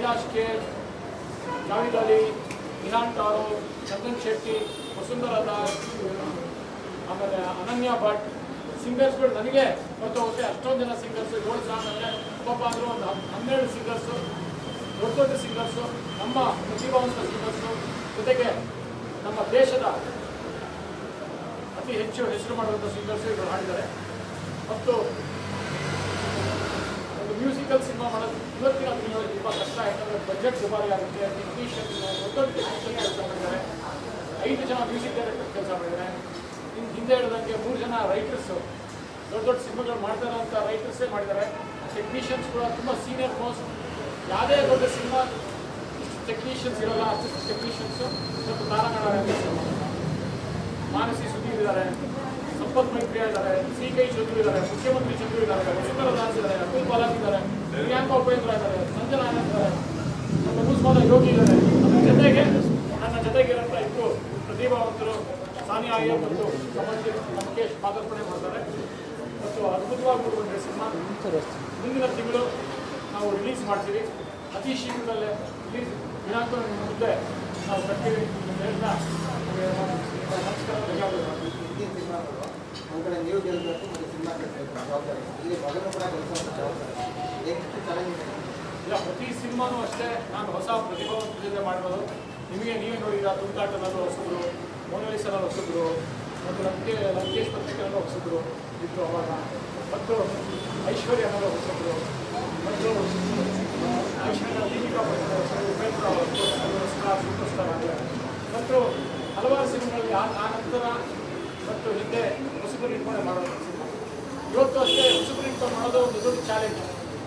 Kailash K, Javed Ali, ಇನಾನ್ ಟಾರೋ, Chandan Shetty, Vasundhara Das, ಆಮೇಲೆ ಅನನ್ಯ ಭಟ್ ಸಿಂಗರ್ಸ್ಗಳು ನನಗೆ ಗೊತ್ತಾಗುತ್ತೆ. ಅಷ್ಟೊಂದು ಜನ ಸಿಂಗರ್ಸು, 7 ಸಾಂಗ್ ಅಂದರೆ ಒಬ್ಬ ಅಂದರೂ ಒಂದು 12 ಸಿಂಗರ್ಸು, ದೊಡ್ಡ ದೊಡ್ಡ ಸಿಂಗರ್ಸು, ನಮ್ಮ ಪ್ರತಿಭಾವಂತ ಸಿಂಗರ್ಸು, ಜೊತೆಗೆ ನಮ್ಮ ದೇಶದ ಅತಿ ಹೆಚ್ಚು ಹೆಸರು ಮಾಡುವಂಥ ಸಿಂಗರ್ಸು ಇವರು ಹಾಡಿದ್ದಾರೆ. ಮತ್ತು ಒಂದು ಮ್ಯೂಸಿಕಲ್ ಸಿನಿಮಾ ಮಾಡೋದು ಇವತ್ತಿನ ದಿನಗಳಲ್ಲಿ ತುಂಬ ಕಷ್ಟ. ಯಾಕಂದರೆ ಬಜೆಟ್ ದುಬಾರಿ ಆಗುತ್ತೆ. ಟೆಕ್ನಿಷಿಯನ್ ದೊಡ್ಡ ದೊಡ್ಡ ಟೆಕ್ನಿಷಿಯನ್ ಕೆಲಸ ಮಾಡಿದ್ದಾರೆ. 5 ಜನ ಮ್ಯೂಸಿಕ್ ಡೈರೆಕ್ಟರ್ ಕೆಲಸ ಮಾಡಿದ್ದಾರೆ. ಹಿಂದೆ ಹೇಳಿದಂಗೆ 3 ಜನ ರೈಟರ್ಸು, ದೊಡ್ಡ ದೊಡ್ಡ ಸಿನಿಮಾಗಳು ಮಾಡ್ತಾ ಇರೋಂಥ ರೈಟರ್ಸೇ ಮಾಡಿದ್ದಾರೆ. ಟೆಕ್ನಿಷಿಯನ್ಸ್ ಕೂಡ ತುಂಬ ಸೀನಿಯರ್ ಮೋಸ್ಟ್. ಯಾವುದೇ ದೊಡ್ಡ ಸಿನಿಮಾ ಇಷ್ಟು ಟೆಕ್ನಿಷಿಯನ್ಸ್ ಇರೋಲ್ಲ, ಅಷ್ಟು ಟೆಕ್ನಿಷಿಯನ್ಸು ಸ್ವಲ್ಪ ತಾರಾಗಣ ಮಾನಸಿ ಸುಧೀರ್ ಇದ್ದಾರೆ, ಸಂಪತ್ ಮೈತ್ರಿ ಇದ್ದಾರೆ, ಸಿ ಕೈ ಚಂದ್ರು ಇದ್ದಾರೆ, ಮುಖ್ಯಮಂತ್ರಿ ಚಂದ್ರು ಇದ್ದಾರೆ, ವಸುಂಧರಾ ದಾಸ್ ಇದ್ದಾರೆ, ಅಬ್ದುಲ್ ಬಾಲಾಜ್ ಇದ್ದಾರೆ, ಪ್ರಿಯಾಂಕಾ ಉಪೇಂದ್ರ ಇದ್ದಾರೆ, ಸಂಜನಾ ಆನಂದ್ ಇದ್ದಾರೆ, ನಮ್ಮ ಮುಸ್ಮಾದ ಯೋಗಿ ಇದ್ದಾರೆ. ಅದರ ಜೊತೆಗೆ ನನ್ನ ಜೊತೆಗಿರೋಂಥ ಇಬ್ಬರು ಪ್ರತಿಭಾವಂತರು ಸಾನಿಯಾ ಅಯ್ಯರ್ ಮತ್ತು ನಮಕೇಶ್ ಪಾದಾರ್ಪಣೆ ಮಾಡ್ತಾರೆ. ಮತ್ತು ಅದ್ಭುತವಾಗಿ ಮೂಡಿಬಂದಿದೆ ಸಿನಿಮಾ. ಮುಂದಿನ ತಿಂಗಳು ನಾವು ರಿಲೀಸ್ ಮಾಡ್ತೀವಿ. ಅತಿ ಶೀಘ್ರದಲ್ಲೇ ರಿಲೀಸ್ ದಿನಾಂಕ ಮುಂದೆ ನಾವು ಕಟ್ತೀವಿ. ನಮಸ್ಕಾರ. ಒಂದು ಕಡೆ ನೀವು ಗೆಲ್ಲಬೇಕು ಮತ್ತು ಸಿನಿಮಾ ಕಟ್ಟಬೇಕು ಜವಾಬ್ದಾರಿ, ಇಲ್ಲಿ ಮಗನೂ ಕೂಡ ಗೆಲ್ಲಿಸುವಂಥ ಜವಾಬ್ದಾರಿ ಎಷ್ಟು ಚಾಲೆಂಜ್ ಇದೆ. ಇಲ್ಲ, ಪ್ರತಿ ಸಿನಿಮಾನೂ ಅಷ್ಟೇ ನಾನು ಹೊಸ ಪ್ರತಿಭಾವಂತ ಜೊತೆ ಮಾಡ್ಬೋದು. ನೀವೇ ನೋಡಿದ ತುಂಟಾಟನಲ್ಲೂ ಹೊಸಬ್ರು, ಮೋನಾಲಿಸಾದಲ್ಲಿ ಹೊಸಬ್ರು, ಮತ್ತು ಲಂಕೇಶ್ ಪತ್ರಿಕೆಯಲ್ಲೂ ಹೊಸಬ್ರು ಇದ್ರು ಅವಾಗ, ಮತ್ತು ಐಶ್ವರ್ಯನಲ್ಲೂ ಹೊಸಬ್ರು, ಮತ್ತು ಐಶ್ವರ್ಯ ದೀಪಿಕಾ ಪತ್ರಿಕೆ ಹೊಸಬ್ರು, ಉಪೇಂದ್ರ ಸೂಪರ್ ಸ್ಟಾರ್ ಆಗಿದ್ದಾರೆ. ಮತ್ತು ಹಲವಾರು ಸಿನಿಮಾಗಳಲ್ಲಿ ಆ ನಂತರ ಮತ್ತು ಹಿಂದೆ ಹೊಸಬ್ರು ಇಟ್ಕೊಂಡೆ ಮಾಡೋದು ಸಿನಿಮಾ. ಇವತ್ತು ಅಷ್ಟೇ ಹೊಸಬ್ರು ಇಟ್ಕೊಂಡು ಮಾಡೋದು ಒಂದು ದೊಡ್ಡ ಚಾಲೆಂಜ್.